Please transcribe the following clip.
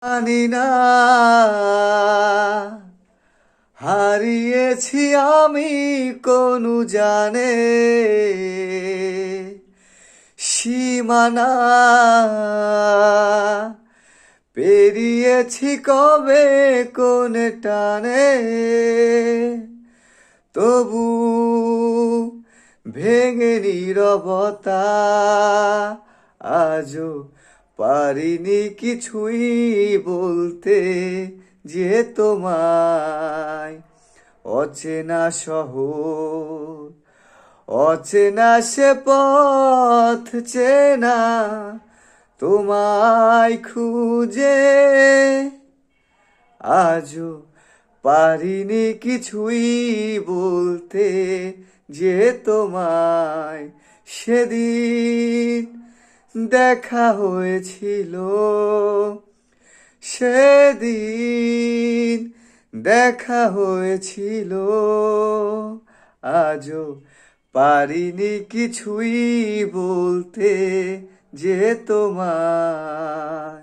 জানি না হারিয়েছি আমি কোন জানে সীমানা পেরিয়েছি কবে কোন টানে তবু ভেঙে নীরবতা আজও পারিনি কিছুই বলতে যে তোমায় অচেনা শহর অচেনা সে পথ চেনা তোমায় খুঁজে আজও পারিনি কিছুই বলতে যে তোমায় সেদিন দেখা হয়েছিল সেদিন দেখা হয়েছিল আজও পারিনি কিছুই বলতে যে তোমায়